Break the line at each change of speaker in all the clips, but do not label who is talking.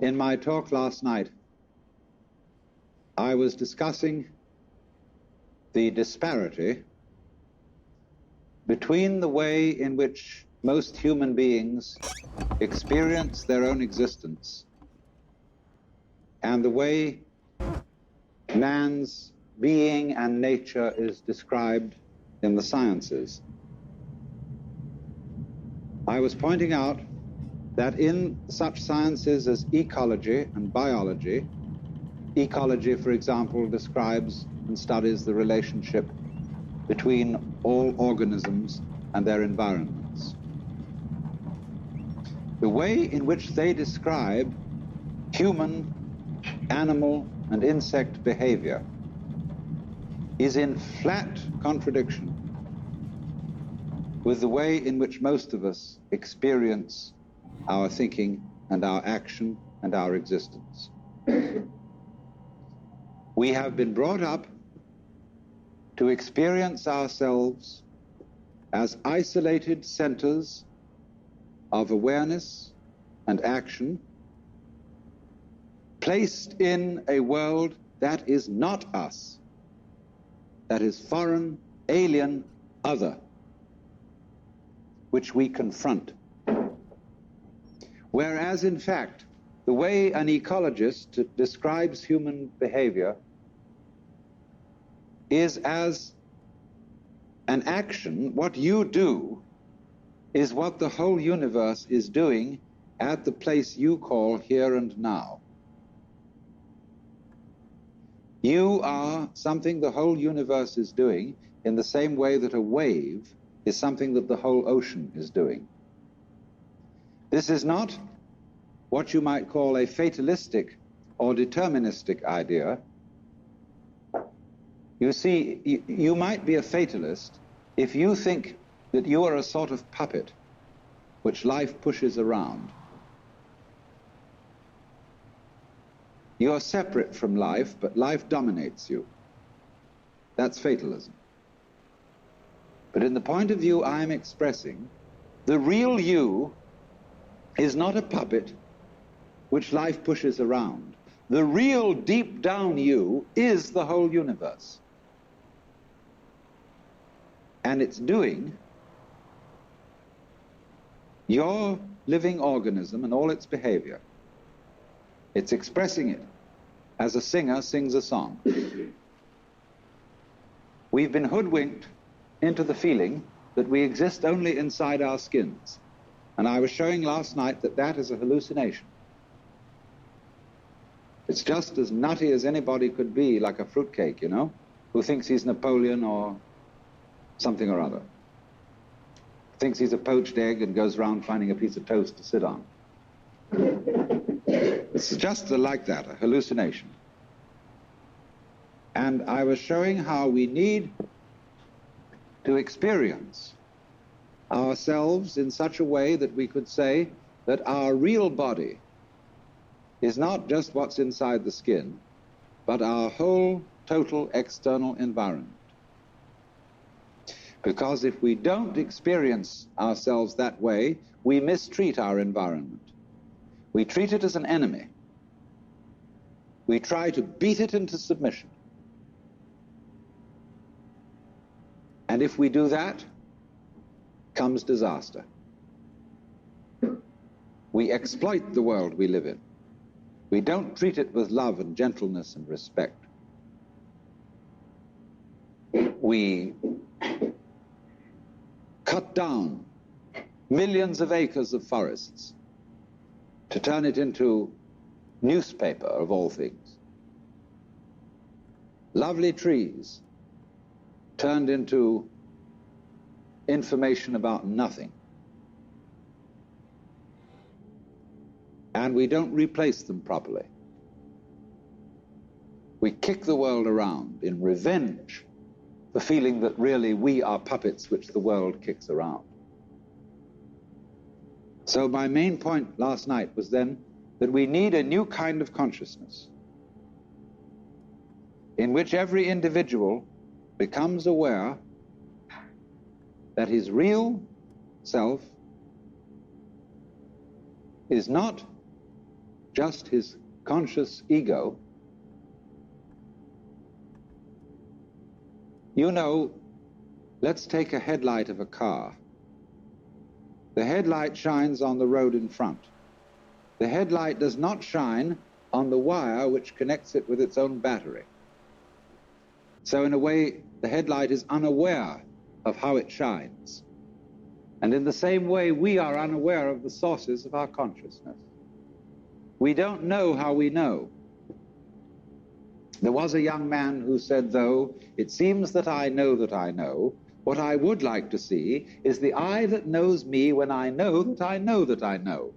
In my talk last night, I was discussing the disparity between the way in which most human beings experience their own existence and the way man's being and nature is described in the sciences. I was pointing out that in such sciences as ecology and biology, ecology, for example, describes and studies the relationship between all organisms and their environments. The way in which they describe human, animal, and insect behavior is in flat contradiction with the way in which most of us experience our thinking and our action and our existence. We have been brought up to experience ourselves as isolated centers of awareness and action, placed in a world that is not us, that is foreign, alien, other, which we confront. Whereas, in fact, the way an ecologist describes human behavior is as an action. What you do is what the whole universe is doing at the place you call here and now. You are something the whole universe is doing in the same way that a wave is something that the whole ocean is doing. This is not what you might call a fatalistic or deterministic idea. You see, you might be a fatalist if you think that you are a sort of puppet which life pushes around. You are separate from life, but life dominates you. That's fatalism. But in the point of view I am expressing, the real you is not a puppet which life pushes around. The real deep down you is the whole universe. And it's doing your living organism and all its behavior. It's expressing it as a singer sings a song. We've been hoodwinked into the feeling that we exist only inside our skins. And I was showing last night that that is a hallucination. It's just as nutty as anybody could be, like a fruitcake, you know, who thinks he's Napoleon or something or other. Thinks he's a poached egg and goes around finding a piece of toast to sit on. It's just like that, a hallucination. And I was showing how we need to experience ourselves in such a way that we could say that our real body is not just what's inside the skin, but our whole total external environment. Because if we don't experience ourselves that way, we mistreat our environment. We treat it as an enemy. We try to beat it into submission. And if we do that, comes disaster. We exploit the world we live in. We don't treat it with love and gentleness and respect. We cut down millions of acres of forests to turn it into newspaper, of all things. Lovely trees turned into information about nothing. And we don't replace them properly. We kick the world around in revenge for feeling that really we are puppets which the world kicks around. So my main point last night was then that we need a new kind of consciousness in which every individual becomes aware that his real self is not just his conscious ego, you know, let's take a headlight of a car. The headlight shines on the road in front. The headlight does not shine on the wire which connects it with its own battery. So in a way, the headlight is unaware of how it shines. And in the same way, we are unaware of the sources of our consciousness. We don't know how we know. There was a young man who said, though, it seems that I know, what I would like to see is the eye that knows me when I know that I know that I know.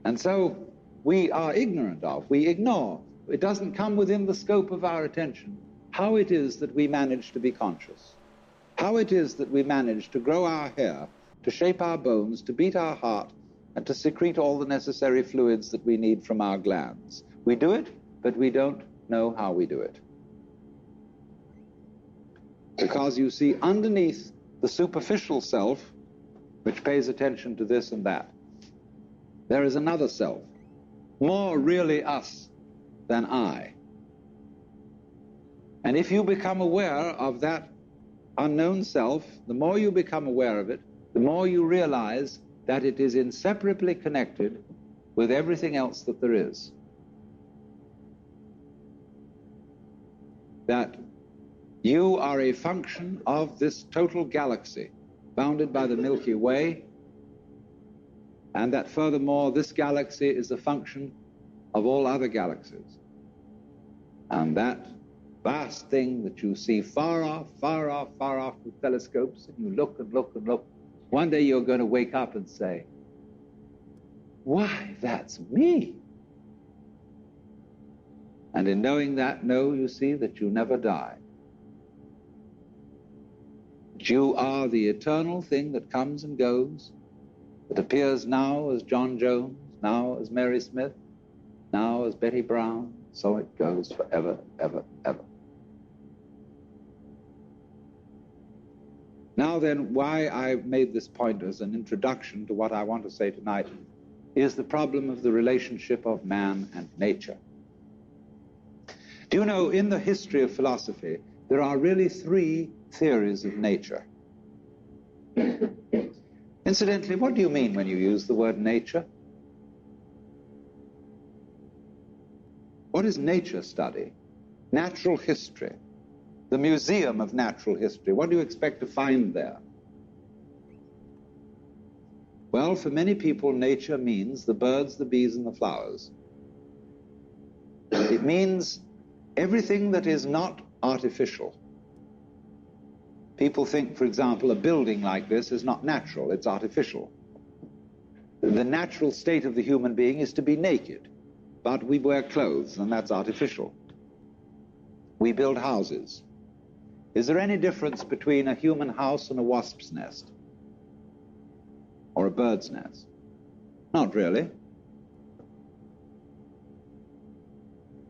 And so we are ignorant of, we ignore, it doesn't come within the scope of our attention how it is that we manage to be conscious, how it is that we manage to grow our hair, to shape our bones, to beat our heart, and to secrete all the necessary fluids that we need from our glands. We do it, but we don't know how we do it. Because you see, underneath the superficial self, which pays attention to this and that, there is another self, more really us than I. And if you become aware of that unknown self, the more you become aware of it, the more you realize that it is inseparably connected with everything else that there is. That you are a function of this total galaxy, bounded by the Milky Way, and that furthermore, this galaxy is a function of all other galaxies. And that vast thing that you see far off with telescopes, and you look and look and look, one day you're going to wake up and say, why, that's me. And in knowing that, you see that you never die. That you are the eternal thing that comes and goes, that appears now as John Jones, now as Mary Smith, now as Betty Brown, so it goes forever, ever, ever. Now then, why I made this point as an introduction to what I want to say tonight is the problem of the relationship of man and nature. Do you know, in the history of philosophy, there are really three theories of nature. Incidentally, what do you mean when you use the word nature? What is nature study? Natural history. The Museum of Natural History. What do you expect to find there? Well, for many people, nature means the birds, the bees, and the flowers. It means everything that is not artificial. People think, for example, a building like this is not natural, it's artificial. The natural state of the human being is to be naked, but we wear clothes, and that's artificial. We build houses. Is there any difference between a human house and a wasp's nest? Or a bird's nest? Not really.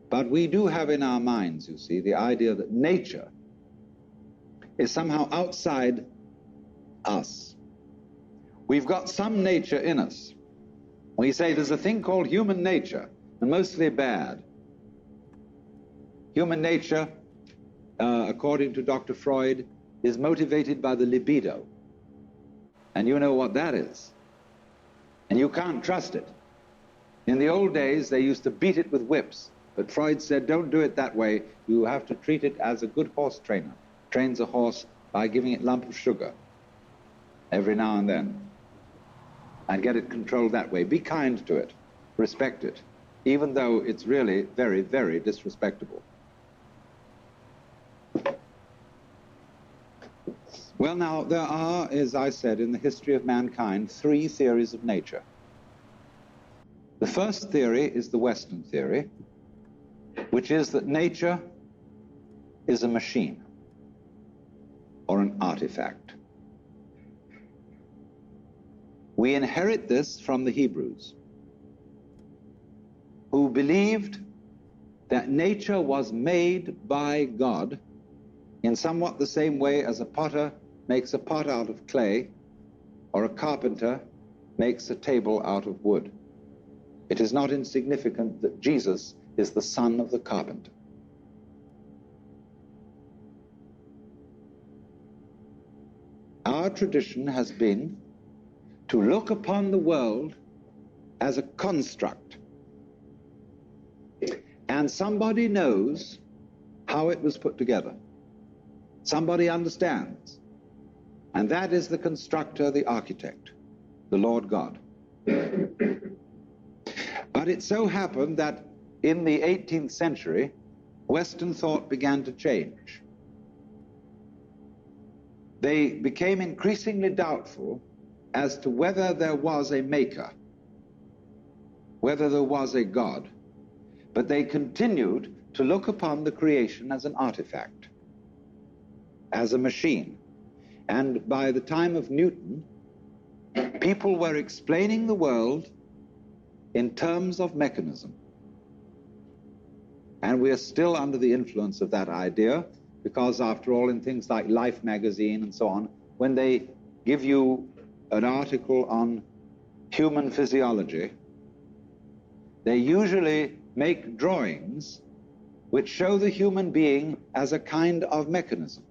But we do have in our minds, you see, the idea that nature is somehow outside us. We've got some nature in us. We say there's a thing called human nature, and mostly bad. Human nature, according to Dr. Freud, is motivated by the libido. And you know what that is. And you can't trust it. In the old days, they used to beat it with whips. But Freud said, don't do it that way. You have to treat it as a good horse trainer trains a horse by giving it a lump of sugar every now and then. And get it controlled that way. Be kind to it. Respect it. Even though it's really very, very disrespectable. Well, now, there are, as I said, in the history of mankind, three theories of nature. The first theory is the Western theory, which is that nature is a machine or an artifact. We inherit this from the Hebrews, who believed that nature was made by God in somewhat the same way as a potter makes a pot out of clay, or a carpenter makes a table out of wood. It is not insignificant that Jesus is the son of the carpenter. Our tradition has been to look upon the world as a construct, and somebody knows how it was put together. Somebody understands, and that is the constructor, the architect, the Lord God. But it so happened that in the 18th century, Western thought began to change. They became increasingly doubtful as to whether there was a maker, whether there was a God, but they continued to look upon the creation as an artifact, as a machine. And by the time of Newton, people were explaining the world in terms of mechanism. And we are still under the influence of that idea, because after all, in things like Life magazine and so on, when they give you an article on human physiology, they usually make drawings which show the human being as a kind of mechanism,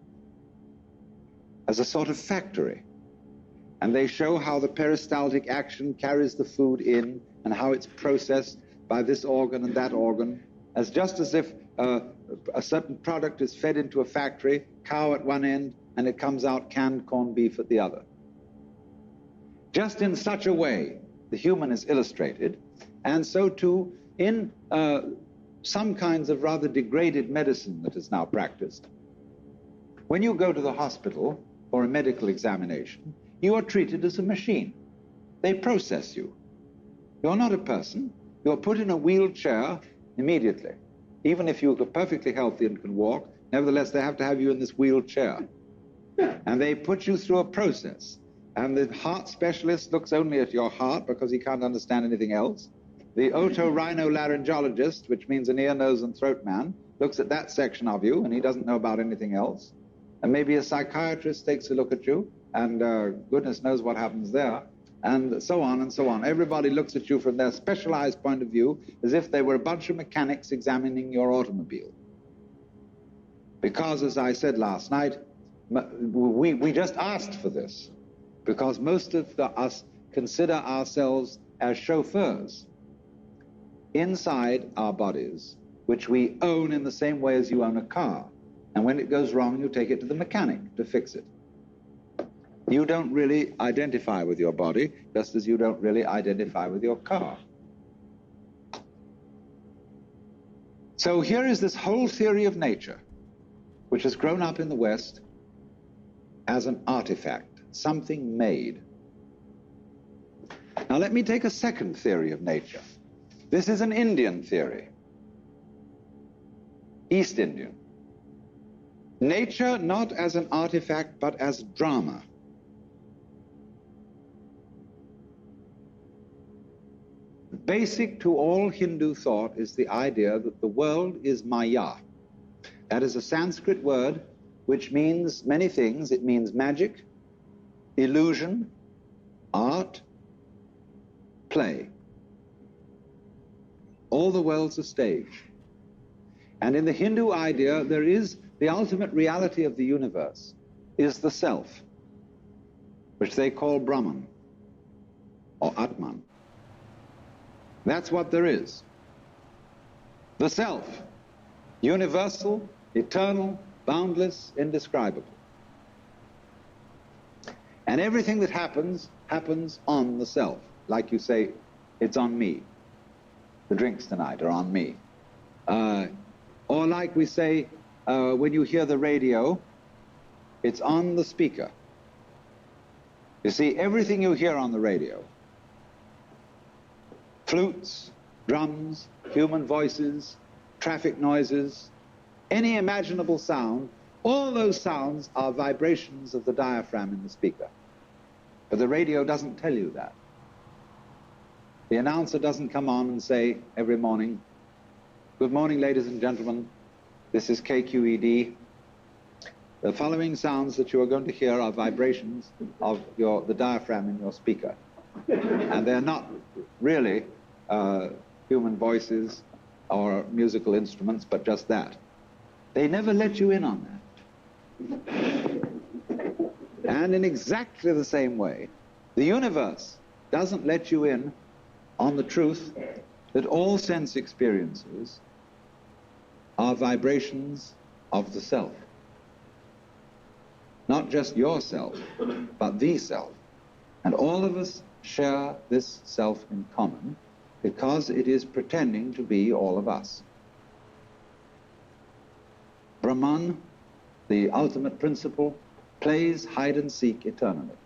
as a sort of factory. And they show how the peristaltic action carries the food in and how it's processed by this organ and that organ, as just as if a certain product is fed into a factory, cow at one end, and it comes out canned corned beef at the other. Just in such a way, the human is illustrated, and so too in some kinds of rather degraded medicine that is now practiced. When you go to the hospital for a medical examination, you are treated as a machine. They process you. You're not a person. You're put in a wheelchair immediately. Even if you're perfectly healthy and can walk, nevertheless they have to have you in this wheelchair. And they put you through a process. And the heart specialist looks only at your heart because he can't understand anything else. The otorhinolaryngologist, which means an ear, nose, and throat man, looks at that section of you, and he doesn't know about anything else. And maybe a psychiatrist takes a look at you, and goodness knows what happens there, and so on and so on. Everybody looks at you from their specialized point of view as if they were a bunch of mechanics examining your automobile. Because, as I said last night, we just asked for this, because most of us consider ourselves as chauffeurs inside our bodies, which we own in the same way as you own a car. And when it goes wrong, you take it to the mechanic to fix it. You don't really identify with your body, just as you don't really identify with your car. So here is this whole theory of nature, which has grown up in the West as an artifact, something made. Now let me take a second theory of nature. This is an Indian theory, East Indian. Nature not as an artifact, but as drama. Basic to all Hindu thought is the idea that the world is Maya. That is a Sanskrit word which means many things. It means magic, illusion, art, play. All the world's a stage. And in the Hindu idea, there is the ultimate reality of the universe is the self, which they call Brahman or Atman. That's what there is. The self, universal, eternal, boundless, indescribable. And everything that happens, happens on the self. Like you say, it's on me. The drinks tonight are on me. Or like we say, when you hear the radio, it's on the speaker. You see, everything you hear on the radio, flutes, drums, human voices, traffic noises, any imaginable sound, all those sounds are vibrations of the diaphragm in the speaker. But the radio doesn't tell you that. The announcer doesn't come on and say every morning, "Good morning, ladies and gentlemen, this is KQED. The following sounds that you are going to hear are vibrations of the diaphragm in your speaker." And they're not really human voices or musical instruments, but just that. They never let you in on that. And in exactly the same way, the universe doesn't let you in on the truth that all sense experiences are vibrations of the self. Not just yourself, but the self. And all of us share this self in common because it is pretending to be all of us. Brahman, the ultimate principle, plays hide and seek eternally.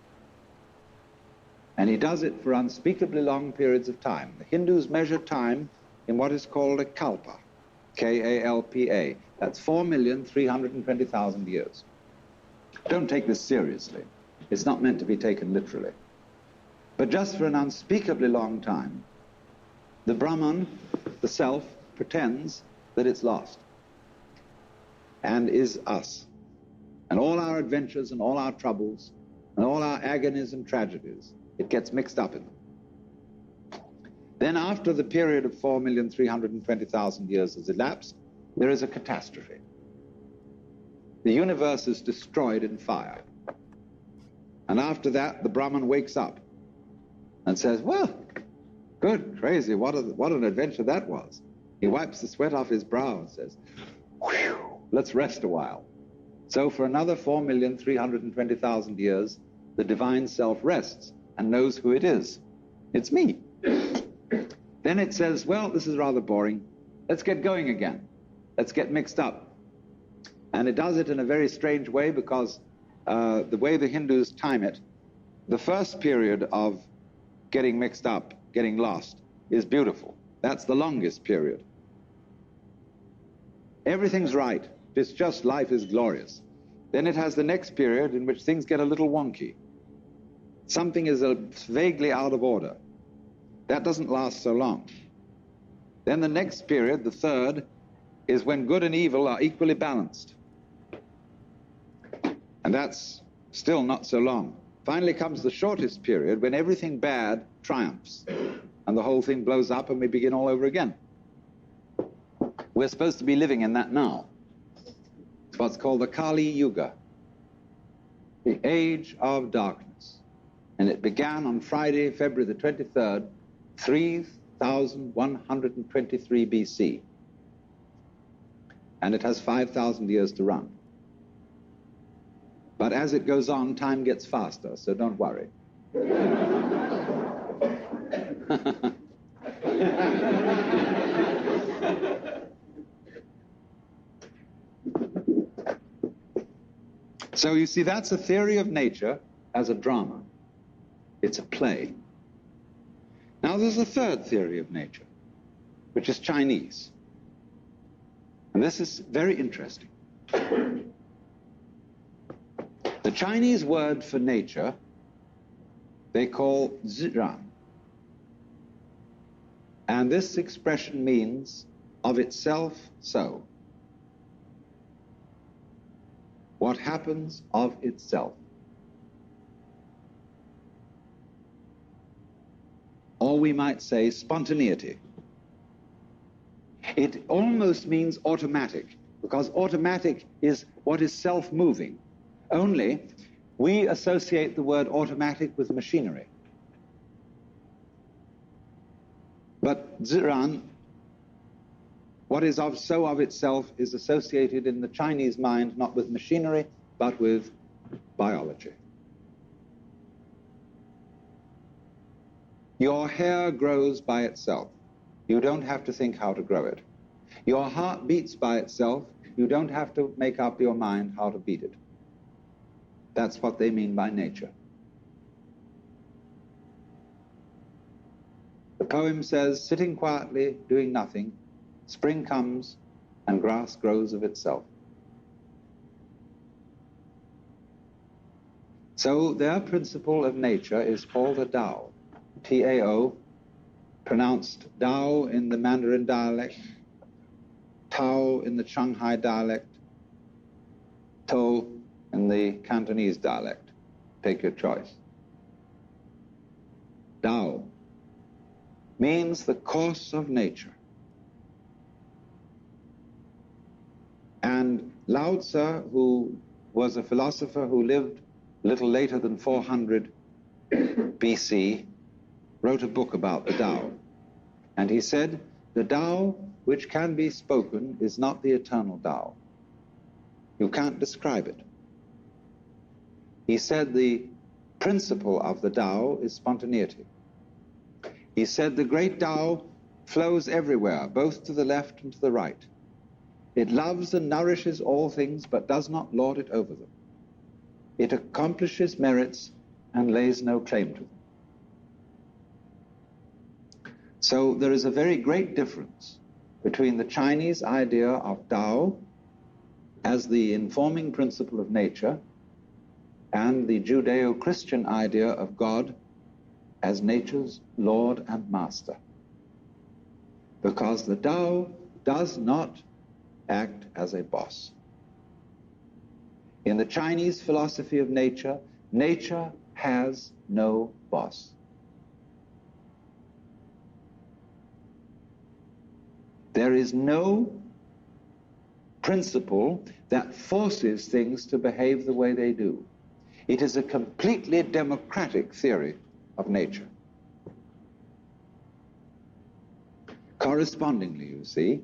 And he does it for unspeakably long periods of time. The Hindus measure time in what is called a kalpa, K-A-L-P-A. That's 4,320,000 years. Don't take this seriously. It's not meant to be taken literally. But just for an unspeakably long time, the Brahman, the self, pretends that it's lost and is us. And all our adventures and all our troubles and all our agonies and tragedies, it gets mixed up in them. Then after the period of 4,320,000 years has elapsed, there is a catastrophe. The universe is destroyed in fire. And after that, the Brahman wakes up and says, well, good, crazy, what an adventure that was. He wipes the sweat off his brow and says, whew, let's rest a while. So for another 4,320,000 years, the divine self rests and knows who it is. It's me. Then it says, well, this is rather boring. Let's get going again. Let's get mixed up. And it does it in a very strange way because the way the Hindus time it, the first period of getting mixed up, getting lost, is beautiful. That's the longest period. Everything's right. It's just life is glorious. Then it has the next period in which things get a little wonky. Something is vaguely out of order. That doesn't last so long. Then the next period, the third, is when good and evil are equally balanced. And that's still not so long. Finally comes the shortest period when everything bad triumphs and the whole thing blows up and we begin all over again. We're supposed to be living in that now. It's what's called the Kali Yuga, the age of darkness. And it began on Friday, February the 23rd, 3123 BC. And it has 5,000 years to run. But as it goes on, time gets faster, so don't worry. So you see, that's a theory of nature as a drama. It's a play. Now there's a third theory of nature, which is Chinese. And this is very interesting. The Chinese word for nature, they call ziran. And this expression means of itself so. What happens of itself. Or we might say spontaneity. It almost means automatic, because automatic is what is self-moving. Only we associate the word automatic with machinery. But ziran, what is so of itself, is associated in the Chinese mind not with machinery, but with biology. Your hair grows by itself. You don't have to think how to grow it. Your heart beats by itself. You don't have to make up your mind how to beat it. That's what they mean by nature. The poem says, sitting quietly, doing nothing, spring comes and grass grows of itself. So their principle of nature is called a Tao, T-A-O, pronounced Dao in the Mandarin dialect, Tao in the Shanghai dialect, To in the Cantonese dialect. Take your choice. means the course of nature. And Lao Tzu, who was a philosopher who lived a little later than 400 BC, wrote a book about the Tao. And he said, the Tao which can be spoken is not the eternal Tao. You can't describe it. He said the principle of the Tao is spontaneity. He said the great Tao flows everywhere, both to the left and to the right. It loves and nourishes all things, but does not lord it over them. It accomplishes merits and lays no claim to them. So there is a very great difference between the Chinese idea of Tao as the informing principle of nature and the Judeo-Christian idea of God as nature's Lord and Master. Because the Tao does not act as a boss. In the Chinese philosophy of nature, nature has no boss. There is no principle that forces things to behave the way they do. It is a completely democratic theory of nature. Correspondingly, you see,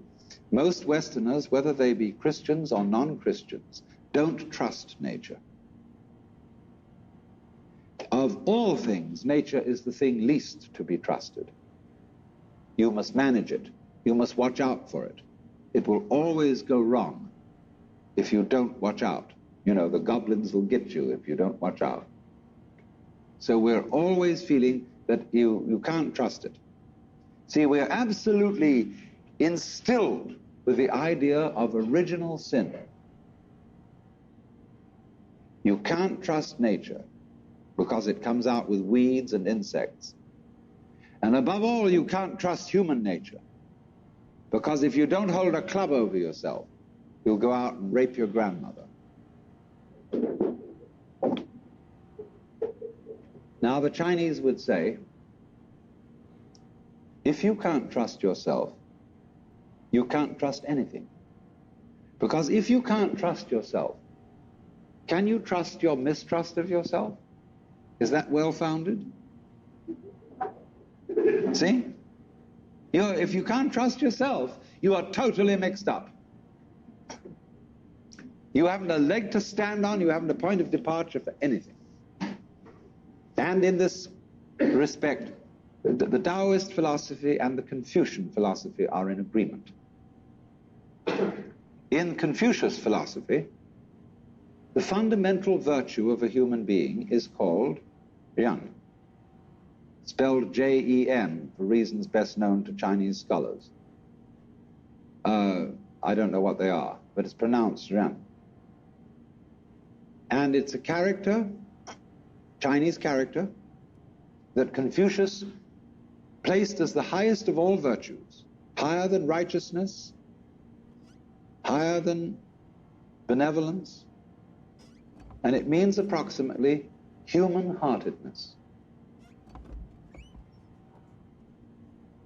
most Westerners, whether they be Christians or non-Christians, don't trust nature. Of all things, nature is the thing least to be trusted. You must manage it. You must watch out for it. It will always go wrong if you don't watch out. You know, the goblins will get you if you don't watch out. So we're always feeling that you can't trust it. See, we're absolutely instilled with the idea of original sin. You can't trust nature because it comes out with weeds and insects. And above all, you can't trust human nature because if you don't hold a club over yourself, you'll go out and rape your grandmother. Now, the Chinese would say, if you can't trust yourself, you can't trust anything. Because if you can't trust yourself, can you trust your mistrust of yourself? Is that well-founded? See? If you can't trust yourself, you are totally mixed up. You haven't a leg to stand on, you haven't a point of departure for anything. And in this respect, the Taoist philosophy and the Confucian philosophy are in agreement. In Confucius philosophy, the fundamental virtue of a human being is called Ren, spelled Jen for reasons best known to Chinese scholars. I don't know what they are, but it's pronounced Ren. And it's a character, Chinese character, that Confucius placed as the highest of all virtues, higher than righteousness, higher than benevolence, and it means approximately human-heartedness.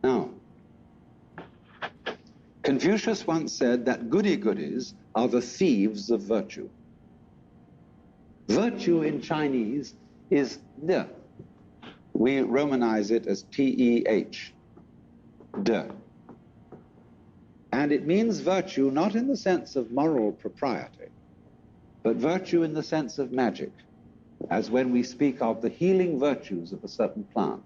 Now, Confucius once said that goody-goodies are the thieves of virtue. Virtue in Chinese is de. We Romanize it as T-E-H, de. And it means virtue not in the sense of moral propriety, but virtue in the sense of magic, as when we speak of the healing virtues of a certain plant.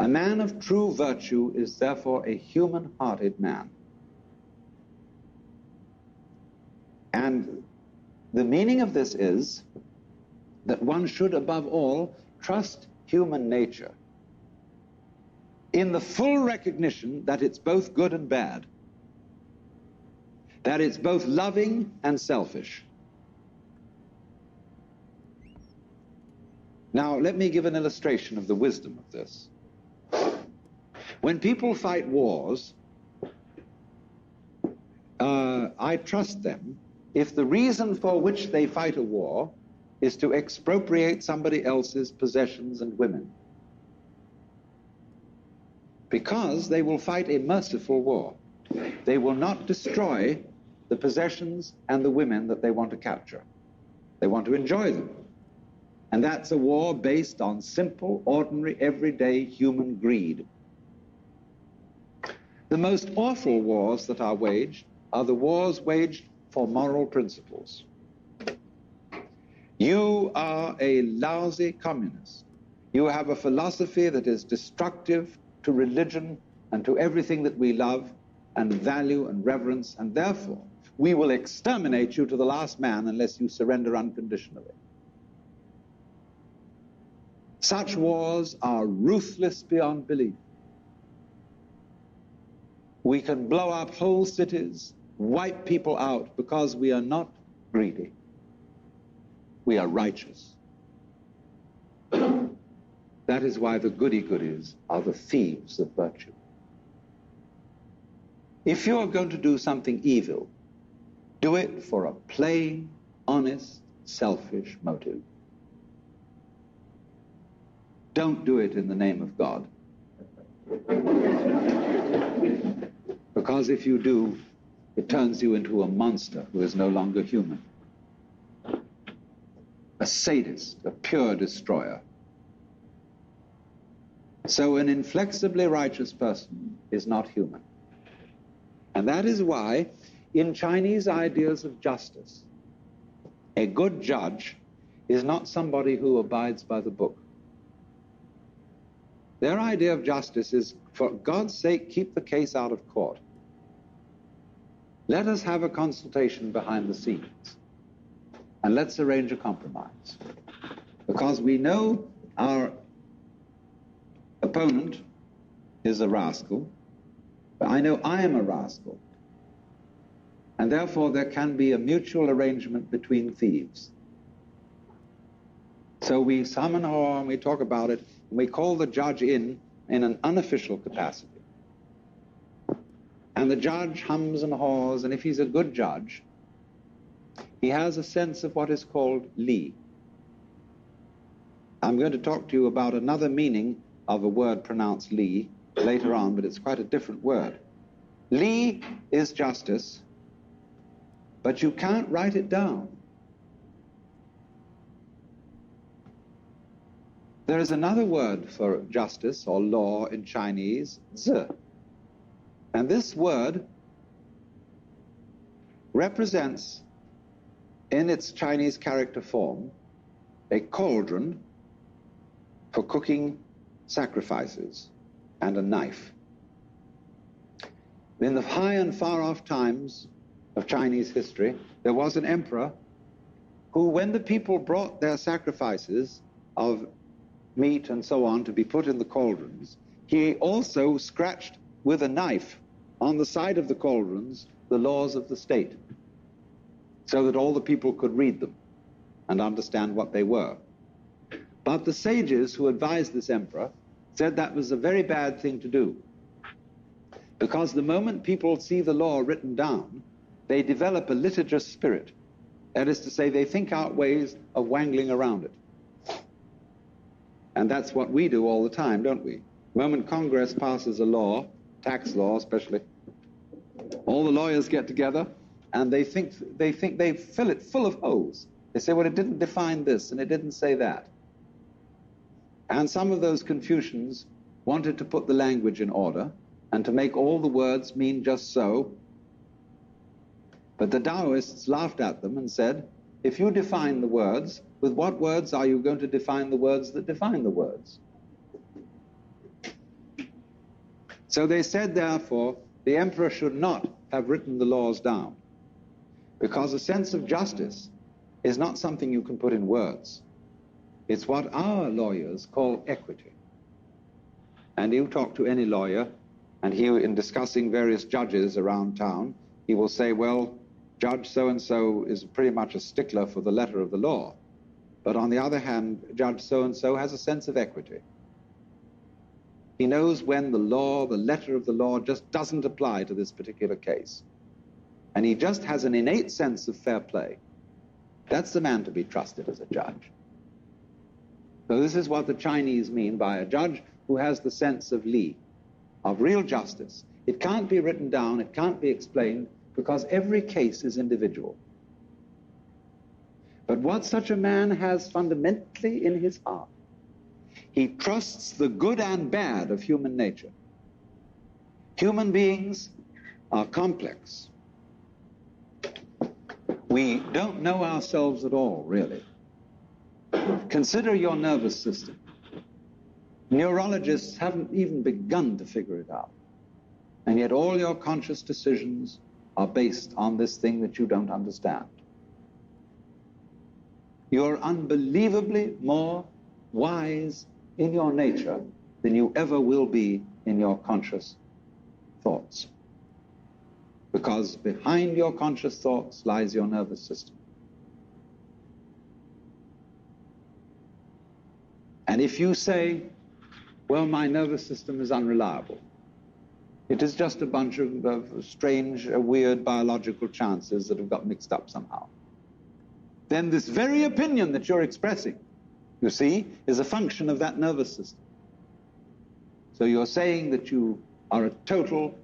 A man of true virtue is therefore a human-hearted man. And the meaning of this is that one should, above all, trust human nature in the full recognition that it's both good and bad, that it's both loving and selfish. Now, let me give an illustration of the wisdom of this. When people fight wars, I trust them if the reason for which they fight a war is to expropriate somebody else's possessions and women. because they will fight a merciful war. They will not destroy the possessions and the women that they want to capture. They want to enjoy them. And that's a war based on simple, ordinary, everyday human greed. The most awful wars that are waged are the wars waged for moral principles. You are a lousy communist. You have a philosophy that is destructive to religion and to everything that we love and value and reverence, and therefore we will exterminate you to the last man unless you surrender unconditionally. Such wars are ruthless beyond belief. We can blow up whole cities, wipe people out, because we are not greedy. We are righteous. That is why the goody-goodies are the thieves of virtue. If you are going to do something evil, do it for a plain, honest, selfish motive. Don't do it in the name of God. Because if you do, it turns you into a monster who is no longer human. A sadist, a pure destroyer. So an inflexibly righteous person is not human. And that is why, in Chinese ideas of justice, a good judge is not somebody who abides by the book. Their idea of justice is, for God's sake, keep the case out of court. Let us have a consultation behind the scenes, and let's arrange a compromise. Because we know our opponent is a rascal, but I know I am a rascal, and therefore there can be a mutual arrangement between thieves. So we summon her and we talk about it, and we call the judge in an unofficial capacity. And the judge hums and haws, and if he's a good judge, he has a sense of what is called li. I'm going to talk to you about another meaning of a word pronounced li later on, but it's quite a different word. Li is justice, but you can't write it down. There is another word for justice or law in Chinese, zi. And this word represents, in its Chinese character form, a cauldron for cooking sacrifices and a knife. In the high and far-off times of Chinese history, there was an emperor who, when the people brought their sacrifices of meat and so on to be put in the cauldrons, he also scratched with a knife on the side of the cauldrons the laws of the state, so that all the people could read them and understand what they were. But the sages who advised this emperor said that was a very bad thing to do, because the moment people see the law written down, they develop a litigious spirit. That is to say, they think out ways of wangling around it. And that's what we do all the time, don't we? The moment Congress passes a law, tax law especially, all the lawyers get together and they fill it full of holes. They say, well, it didn't define this and it didn't say that. And some of those Confucians wanted to put the language in order and to make all the words mean just so. But the Taoists laughed at them and said, if you define the words, with what words are you going to define the words that define the words? So they said, therefore, the emperor should not have written the laws down, because a sense of justice is not something you can put in words. It's what our lawyers call equity. And you talk to any lawyer, and he, in discussing various judges around town, he will say, well, Judge so-and-so is pretty much a stickler for the letter of the law. But on the other hand, Judge so-and-so has a sense of equity. He knows when the law, the letter of the law, just doesn't apply to this particular case. And he just has an innate sense of fair play. That's the man to be trusted as a judge. So this is what the Chinese mean by a judge who has the sense of li. of real justice. It can't be written down, it can't be explained, because every case is individual. But what such a man has fundamentally in his heart, he trusts the good and bad of human nature. Human beings are complex. We don't know ourselves at all, really. Consider your nervous system. Neurologists haven't even begun to figure it out. And yet all your conscious decisions are based on this thing that you don't understand. You're unbelievably more wise in your nature than you ever will be in your conscious thoughts. Because behind your conscious thoughts lies your nervous system. And if you say, well, my nervous system is unreliable, it is just a bunch of strange, weird biological chances that have got mixed up somehow, then this very opinion that you're expressing, you see, is a function of that nervous system. So you're saying that you are a total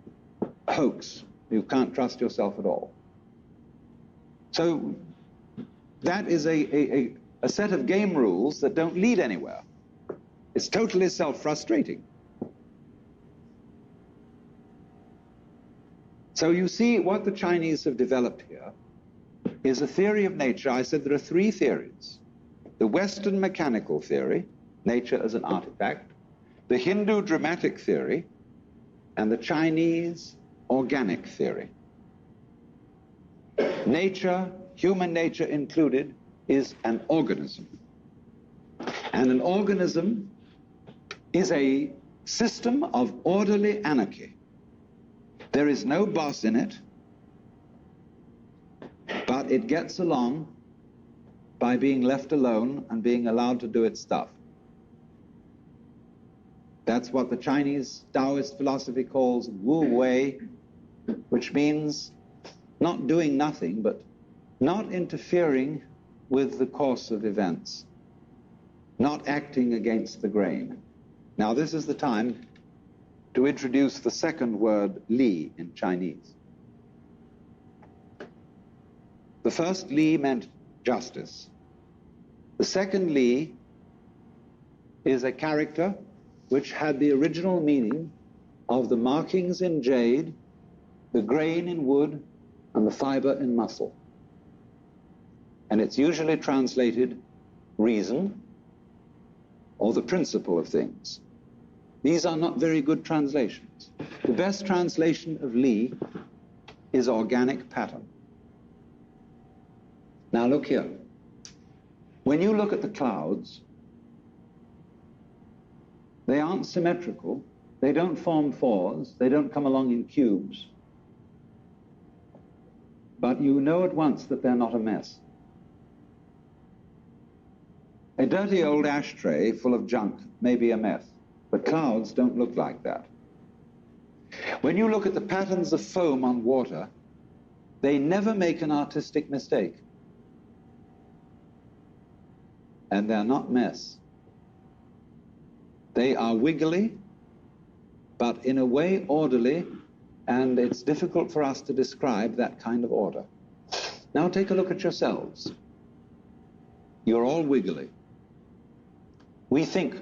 hoax. You can't trust yourself at all. So that is a set of game rules that don't lead anywhere. It's totally self-frustrating. So you see, what the Chinese have developed here is a theory of nature. I said there are three theories. The Western mechanical theory, nature as an artifact, the Hindu dramatic theory, and the Chinese organic theory. Nature, human nature included, is an organism. And an organism is a system of orderly anarchy. There is no boss in it, but it gets along by being left alone and being allowed to do its stuff. That's what the Chinese Taoist philosophy calls Wu Wei, which means not doing nothing, but not interfering with the course of events, not acting against the grain. Now, this is the time to introduce the second word, li, in Chinese. The first li meant justice. The second li is a character which had the original meaning of the markings in jade, the grain in wood, and the fiber in muscle. And it's usually translated reason or the principle of things. These are not very good translations. The best translation of li is organic pattern. Now look here. When you look at the clouds, they aren't symmetrical, they don't form fours, they don't come along in cubes. But you know at once that they're not a mess. A dirty old ashtray full of junk may be a mess, but clouds don't look like that. When you look at the patterns of foam on water, they never make an artistic mistake. And they're not mess. They are wiggly, but in a way orderly, and it's difficult for us to describe that kind of order. Now take a look at yourselves. You're all wiggly. We think,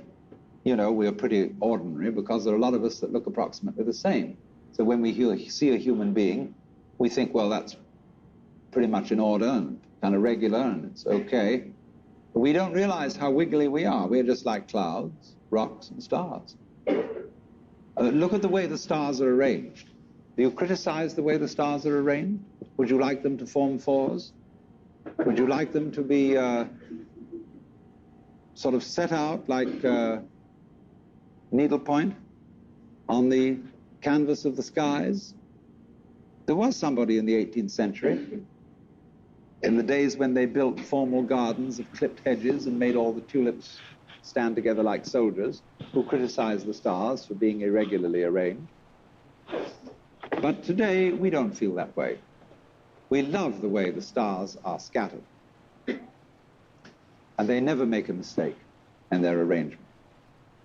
you know, we're pretty ordinary because there are a lot of us that look approximately the same. So when we see a human being, we think, well, that's pretty much in order and kind of regular and it's okay. But we don't realize how wiggly we are. We're just like clouds, rocks, and stars. Look at the way the stars are arranged. Do you criticize the way the stars are arranged? Would you like them to form fours? Would you like them to be sort of set out like needlepoint on the canvas of the skies? There was somebody in the 18th century, in the days when they built formal gardens of clipped hedges and made all the tulips stand together like soldiers, who criticized the stars for being irregularly arranged. But today, we don't feel that way. We love the way the stars are scattered. And they never make a mistake in their arrangement.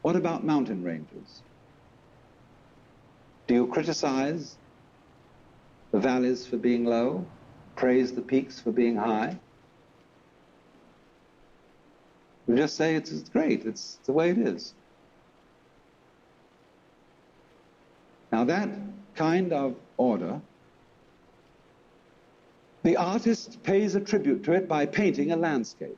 What about mountain ranges? Do you criticize the valleys for being low, praise the peaks for being high? You just say it's great, it's the way it is. Now that kind of order, the artist pays a tribute to it by painting a landscape.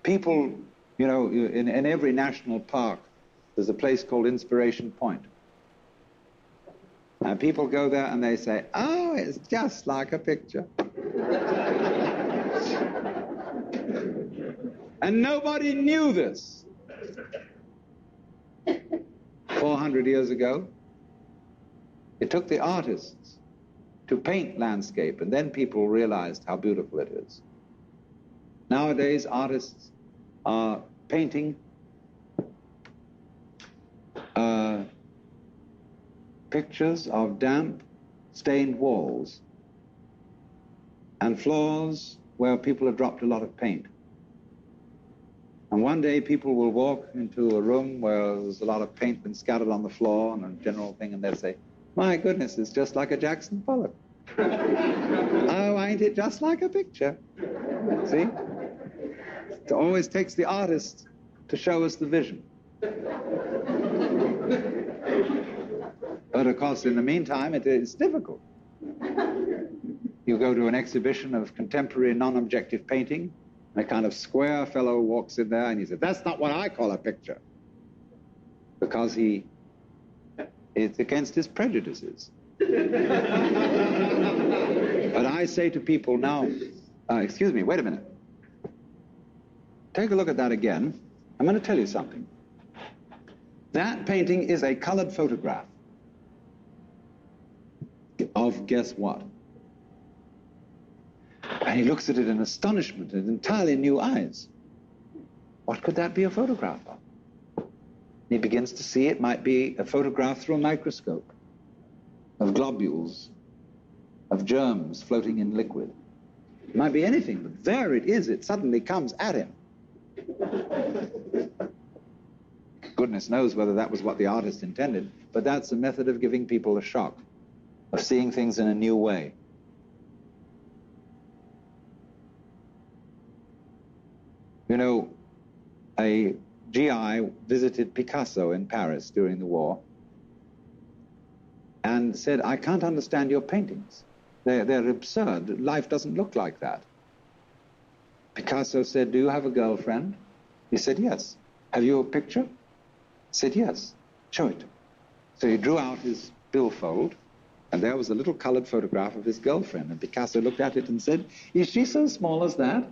People, you know, in every national park, there's a place called Inspiration Point. And people go there and they say, oh, it's just like a picture. And nobody knew this 400 years ago. It took the artists to paint landscape, and then people realized how beautiful it is. Nowadays, artists are painting pictures of damp, stained walls and floors where people have dropped a lot of paint. And one day people will walk into a room where there's a lot of paint been scattered on the floor and a general thing, and they'll say, my goodness, it's just like a Jackson Pollock. Oh, ain't it just like a picture? See? It always takes the artist to show us the vision. But of course, in the meantime, it is difficult. You go to an exhibition of contemporary non-objective painting, and a kind of square fellow walks in there and he says, that's not what I call a picture. Because it's against his prejudices. But I say to people now, excuse me, wait a minute. Take a look at that again. I'm going to tell you something. That painting is a colored photograph of guess what? And he looks at it in astonishment and entirely new eyes. What could that be a photograph of? He begins to see it might be a photograph through a microscope of globules, of germs floating in liquid. It might be anything, but there it is. It suddenly comes at him. Goodness knows whether that was what the artist intended, but that's a method of giving people a shock, of seeing things in a new way. You know, a GI visited Picasso in Paris during the war and said, I can't understand your paintings. They're absurd. Life doesn't look like that. Picasso said, do you have a girlfriend? He said, yes. Have you a picture? He said, yes. Show it. So he drew out his billfold, and there was a little colored photograph of his girlfriend. And Picasso looked at it and said, is she so small as that?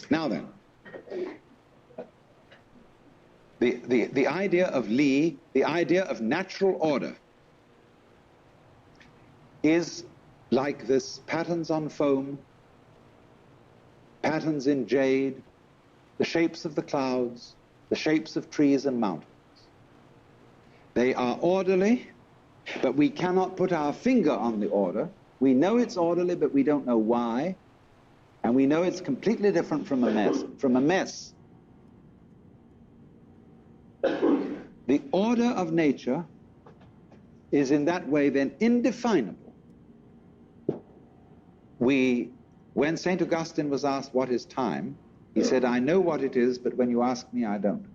Now then, the idea of Li, the idea of natural order, is like this patterns on foam, patterns in jade, the shapes of the clouds, the shapes of trees and mountains. They are orderly, but we cannot put our finger on the order. We know it's orderly, but we don't know why. And we know it's completely different from a mess. From a mess. The order of nature is in that way then indefinable. When St. Augustine was asked what is time, he said, I know what it is, but when you ask me, I don't.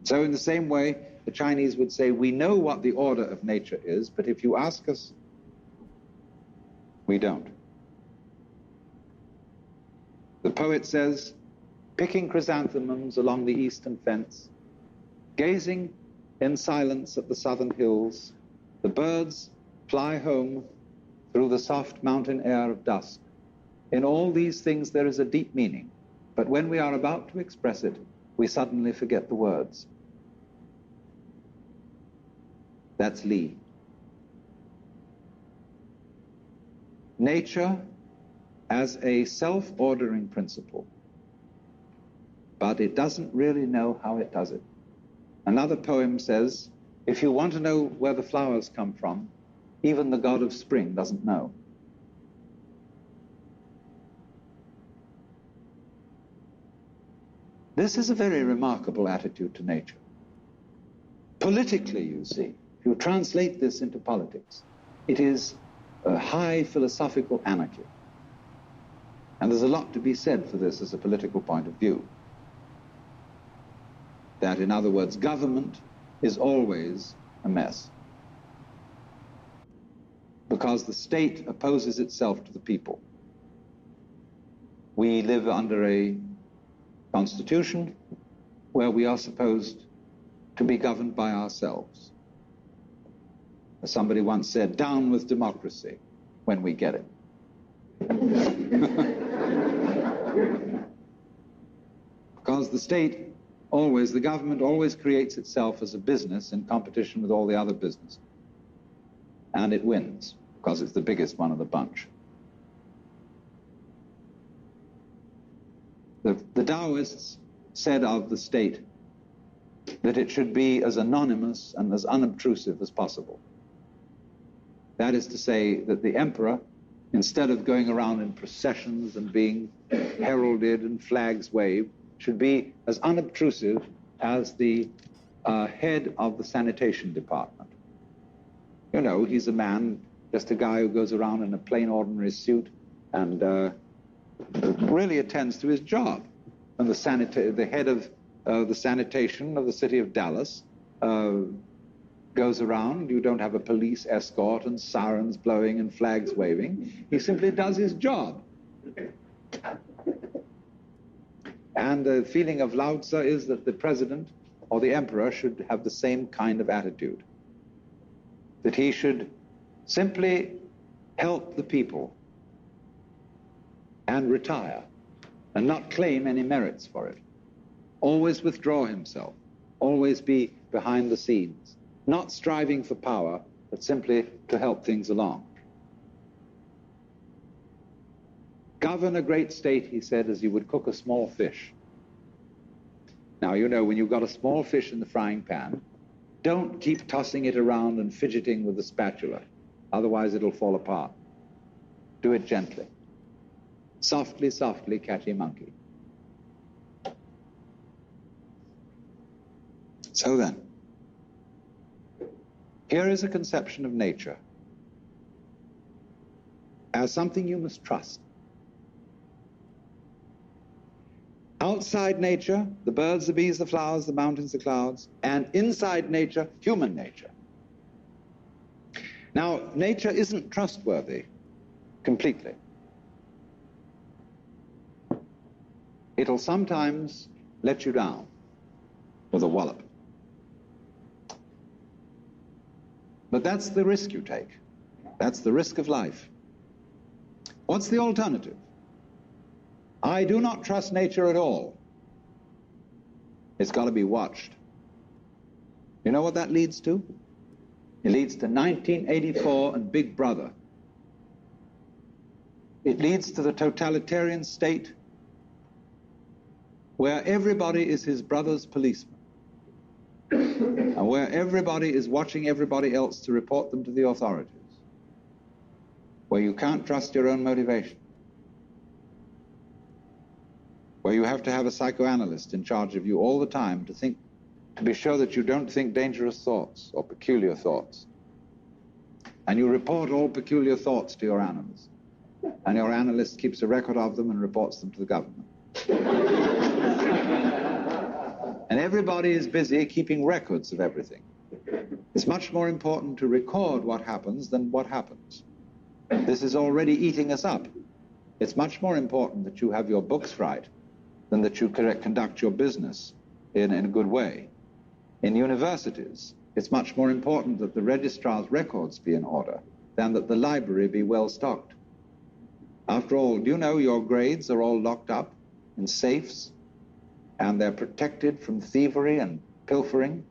So in the same way, the Chinese would say, we know what the order of nature is, but if you ask us, we don't. The poet says, picking chrysanthemums along the eastern fence, gazing in silence at the southern hills, the birds fly home through the soft mountain air of dusk. In all these things there is a deep meaning, but when we are about to express it, we suddenly forget the words. That's Li. Nature as a self-ordering principle, but it doesn't really know how it does it. Another poem says, if you want to know where the flowers come from, even the god of spring doesn't know. This is a very remarkable attitude to nature. Politically, you see, if you translate this into politics, it is a high philosophical anarchy. And there's a lot to be said for this as a political point of view. That, in other words, government is always a mess. Because the state opposes itself to the people. We live under a constitution where we are supposed to be governed by ourselves. As somebody once said, down with democracy when we get it. Because the state always, the government always creates itself as a business in competition with all the other businesses. And it wins, because it's the biggest one of the bunch. The Taoists said of the state that it should be as anonymous and as unobtrusive as possible. That is to say that the emperor, instead of going around in processions and being heralded and flags waved, should be as unobtrusive as the head of the sanitation department. You know, he's a man, just a guy who goes around in a plain ordinary suit and really attends to his job. And the head of the sanitation of the city of Dallas goes around. You don't have a police escort and sirens blowing and flags waving. He simply does his job. And the feeling of Lao Tzu is that the president or the emperor should have the same kind of attitude. That he should simply help the people and retire and not claim any merits for it. Always withdraw himself, always be behind the scenes, not striving for power, but simply to help things along. Govern a great state, he said, as you would cook a small fish. Now, you know, when you've got a small fish in the frying pan, don't keep tossing it around and fidgeting with the spatula, otherwise it'll fall apart. Do it gently. Softly, softly, catchy monkey. So then, here is a conception of nature as something you must trust. Outside nature, the birds, the bees, the flowers, the mountains, the clouds, and inside nature, human nature. Now, nature isn't trustworthy completely. It'll sometimes let you down with a wallop. But that's the risk you take. That's the risk of life. What's the alternative? I do not trust nature at all. It's got to be watched. You know what that leads to? It leads to 1984 and Big Brother. It leads to the totalitarian state where everybody is his brother's policeman, and where everybody is watching everybody else to report them to the authorities, where you can't trust your own motivation, where you have to have a psychoanalyst in charge of you all the time to be sure that you don't think dangerous thoughts or peculiar thoughts. And you report all peculiar thoughts to your analyst, and your analyst keeps a record of them and reports them to the government. And everybody is busy keeping records of everything. It's much more important to record what happens than what happens. This is already eating us up. It's much more important that you have your books right than that you conduct your business in a good way. In universities, it's much more important that the registrar's records be in order than that the library be well stocked. After all, do you know your grades are all locked up in safes, and they're protected from thievery and pilfering,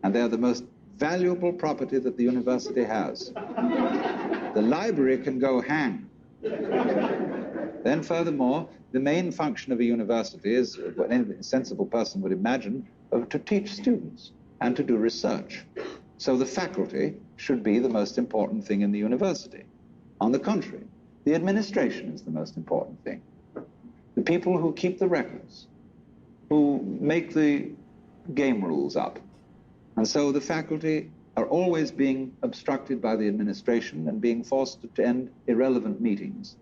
and they're the most valuable property that the university has. The library can go hang. Then furthermore, the main function of a university is, what any sensible person would imagine, to teach students and to do research. So the faculty should be the most important thing in the university. On the contrary, the administration is the most important thing. The people who keep the records, who make the game rules up. And so the faculty are always being obstructed by the administration and being forced to attend irrelevant meetings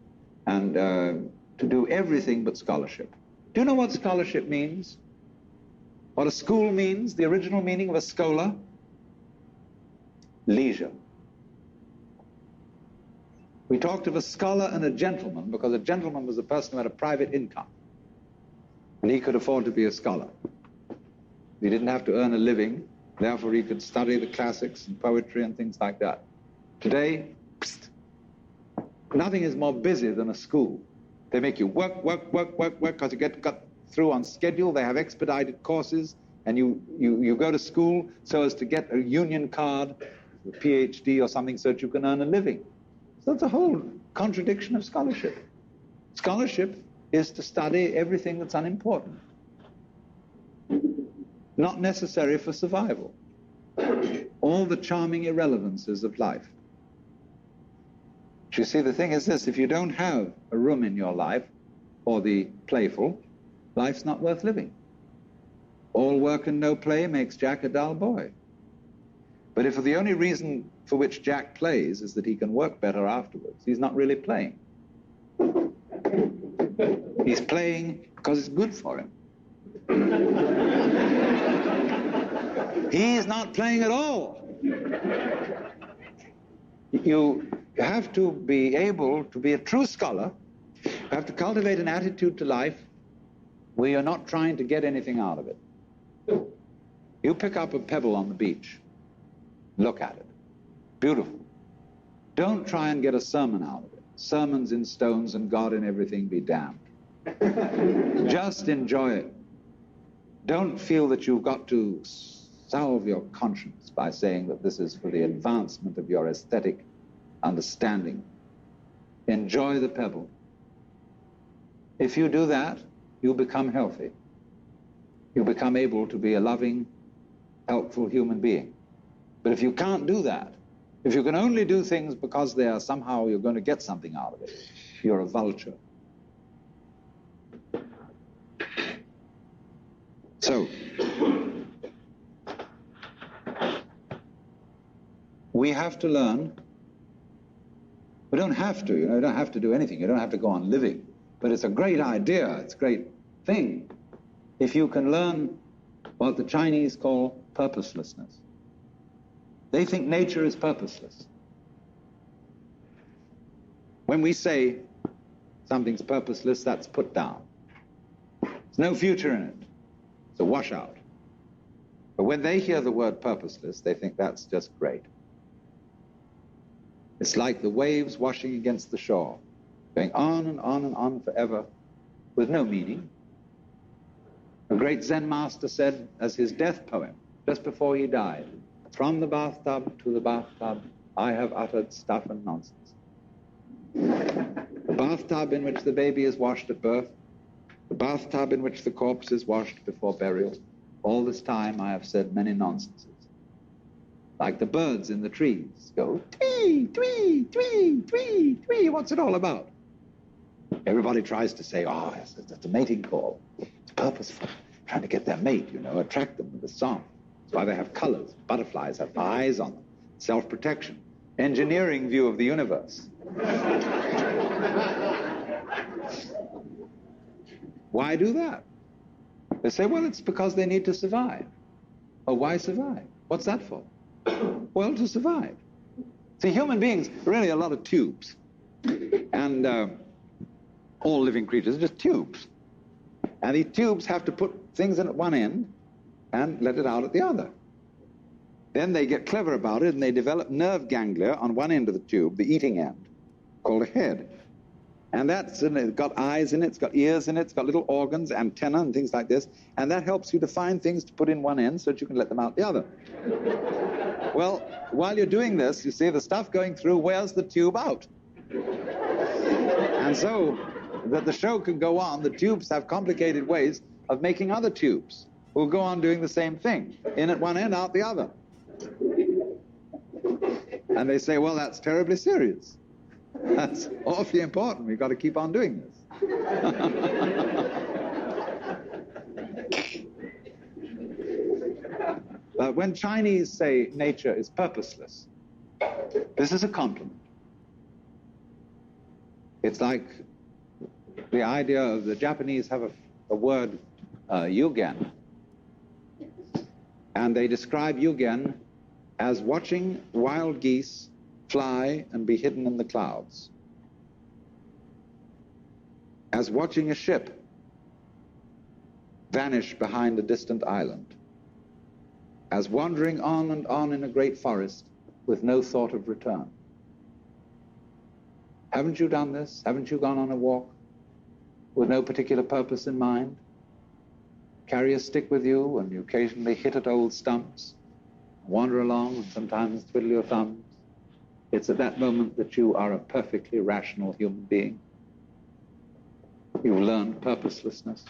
and to do everything but scholarship. Do you know what scholarship means? What a school means? The original meaning of a schola? Leisure. We talked of a scholar and a gentleman because a gentleman was a person who had a private income. And he could afford to be a scholar. He didn't have to earn a living, therefore he could study the classics and poetry and things like that. Today, nothing is more busy than a school. They make you work, because you get cut through on schedule. They have expedited courses, and you go to school so as to get a union card, a PhD or something, so that you can earn a living. So that's a whole contradiction of scholarship. Scholarship is to study everything that's unimportant, not necessary for survival. All the charming irrelevances of life. But you see, the thing is this: if you don't have a room in your life for the playful, life's not worth living. All work and no play makes Jack a dull boy. But if the only reason for which Jack plays is that he can work better afterwards, he's not really playing. He's playing because it's good for him. He's not playing at all. You have to be able to be a true scholar. You have to cultivate an attitude to life where you're not trying to get anything out of it. You pick up a pebble on the beach, look at it. Beautiful. Don't try and get a sermon out of it. Sermons in stones and God in everything be damned. Just enjoy it. Don't feel that you've got to salve your conscience by saying that this is for the advancement of your aesthetic understanding. Enjoy the pebble. If you do that, you become healthy. You become able to be a loving, helpful human being. But if you can't do that, if you can only do things because they are somehow you're going to get something out of it, you're a vulture. So, we have to learn. We don't have to, you don't have to do anything. You don't have to go on living. But it's a great idea. It's a great thing if you can learn what the Chinese call purposelessness. They think nature is purposeless. When we say something's purposeless, that's put down. There's no future in it. It's a washout. But when they hear the word purposeless, they think that's just great. It's like the waves washing against the shore, going on and on and on forever with no meaning. A great Zen master said as his death poem, just before he died, "From the bathtub to the bathtub, I have uttered stuff and nonsense." The bathtub in which the baby is washed at birth, the bathtub in which the corpse is washed before burial, all this time I have said many nonsenses. Like the birds in the trees go, twee, twee, twee, twee, twee, what's it all about? Everybody tries to say, oh, it's a mating call. It's purposeful, trying to get their mate, attract them with a song. That's why they have colors. Butterflies have eyes on them. Self-protection. Engineering view of the universe. Why do that? They say, well, it's because they need to survive. Oh, why survive? What's that for? Well, to survive. See, human beings are really a lot of tubes. And all living creatures are just tubes. And these tubes have to put things in at one end and let it out at the other. Then they get clever about it and they develop nerve ganglia on one end of the tube, the eating end, called a head. And it's got eyes in it, it's got ears in it, it's got little organs, antenna and things like this. And that helps you to find things to put in one end so that you can let them out the other. Well, while you're doing this, you see the stuff going through wears the tube out. And so that the show can go on, the tubes have complicated ways of making other tubes. who go on doing the same thing, in at one end, out the other. And they say, well, that's terribly serious. That's awfully important. We've got to keep on doing this. But when Chinese say nature is purposeless, this is a compliment. It's like the idea of the Japanese have a word, yugen, and they describe yugen as watching wild geese fly and be hidden in the clouds, as watching a ship vanish behind a distant island, as wandering on and on in a great forest with no thought of return. Haven't you done this? Haven't you gone on a walk with no particular purpose in mind? Carry a stick with you and you occasionally hit at old stumps, wander along and sometimes twiddle your thumbs. It's at that moment that you are a perfectly rational human being. You've learned purposelessness.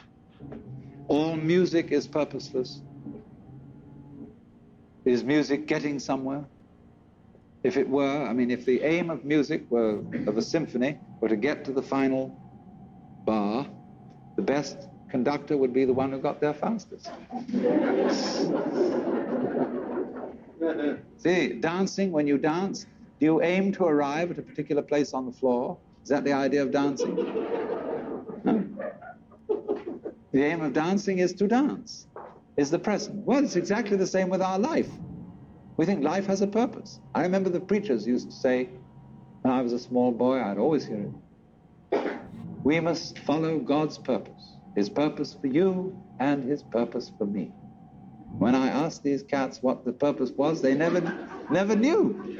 All music is purposeless. Is music getting somewhere? If it were, I mean, if the aim of music were, of a symphony, were to get to the final bar, the best conductor would be the one who got there fastest. See, dancing, when you dance, do you aim to arrive at a particular place on the floor? Is that the idea of dancing? No. The aim of dancing is to dance, is the present. Well, it's exactly the same with our life. We think life has a purpose. I remember the preachers used to say, when I was a small boy, I'd always hear it, we must follow God's purpose, his purpose for you and his purpose for me. When I asked these cats what the purpose was, they never knew.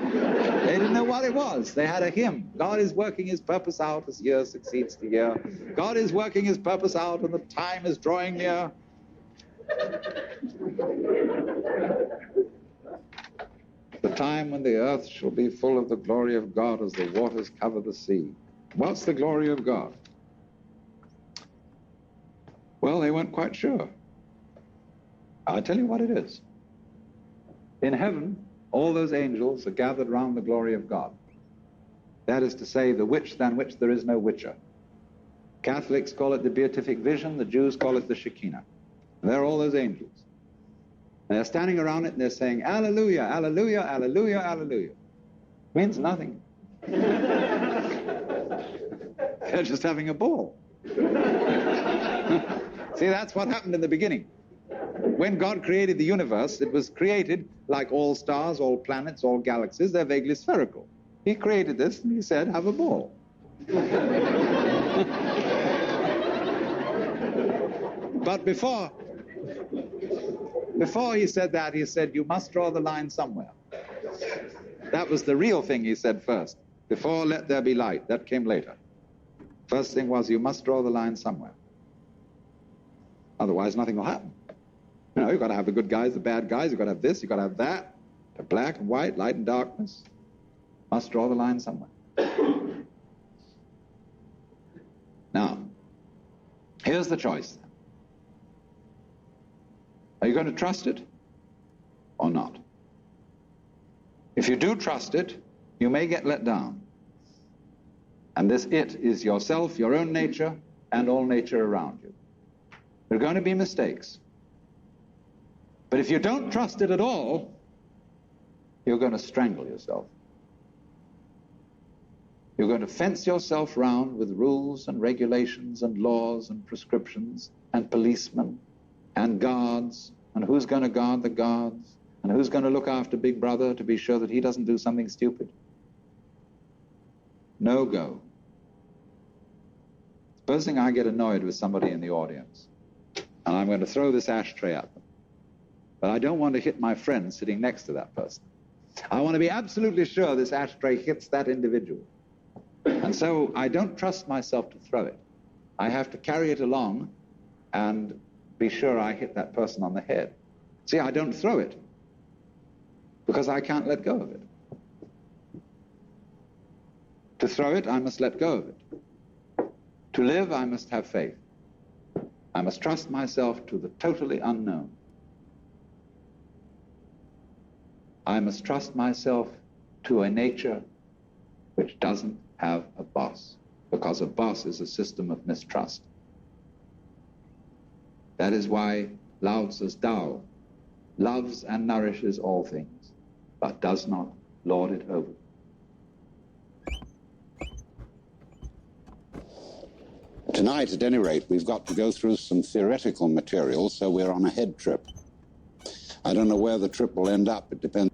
They didn't know what it was. They had a hymn. God is working his purpose out as year succeeds to year. God is working his purpose out and the time is drawing near. The time when the earth shall be full of the glory of God as the waters cover the sea. What's the glory of God? Well, they weren't quite sure. I'll tell you what it is. In heaven, all those angels are gathered round the glory of God. That is to say, the which than which there is no witcher. Catholics call it the beatific vision, the Jews call it the Shekinah. And there are all those angels. And they're standing around it and they're saying, Alleluia, Alleluia, Alleluia, Alleluia. Means nothing. They're just having a ball. See, that's what happened in the beginning. When God created the universe, it was created like all stars, all planets, all galaxies. They're vaguely spherical. He created this and he said, have a ball. But before he said that, he said, you must draw the line somewhere. That was the real thing he said first. Before let there be light. That came later. First thing was, you must draw the line somewhere. Otherwise, nothing will happen. You know, you've got to have the good guys, the bad guys. You've got to have this, you've got to have that. The black and white, light and darkness. Must draw the line somewhere. Now, here's the choice. Are you going to trust it or not? If you do trust it, you may get let down. And this it is yourself, your own nature, and all nature around you. There are going to be mistakes. But if you don't trust it at all, you're going to strangle yourself. You're going to fence yourself round with rules and regulations and laws and prescriptions and policemen and guards, and who's going to guard the guards, and who's going to look after Big Brother to be sure that he doesn't do something stupid. No go. Supposing I get annoyed with somebody in the audience, and I'm going to throw this ashtray at them, but I don't want to hit my friend sitting next to that person. I want to be absolutely sure this ashtray hits that individual. And so I don't trust myself to throw it. I have to carry it along and be sure I hit that person on the head. See, I don't throw it because I can't let go of it. To throw it, I must let go of it. To live, I must have faith. I must trust myself to the totally unknown. I must trust myself to a nature which doesn't have a boss, because a boss is a system of mistrust. That is why Lao Tzu's Tao loves and nourishes all things, but does not lord it over.
Tonight, at any rate, we've got to go through some theoretical material, so we're on a head trip. I don't know where the trip will end up. It depends.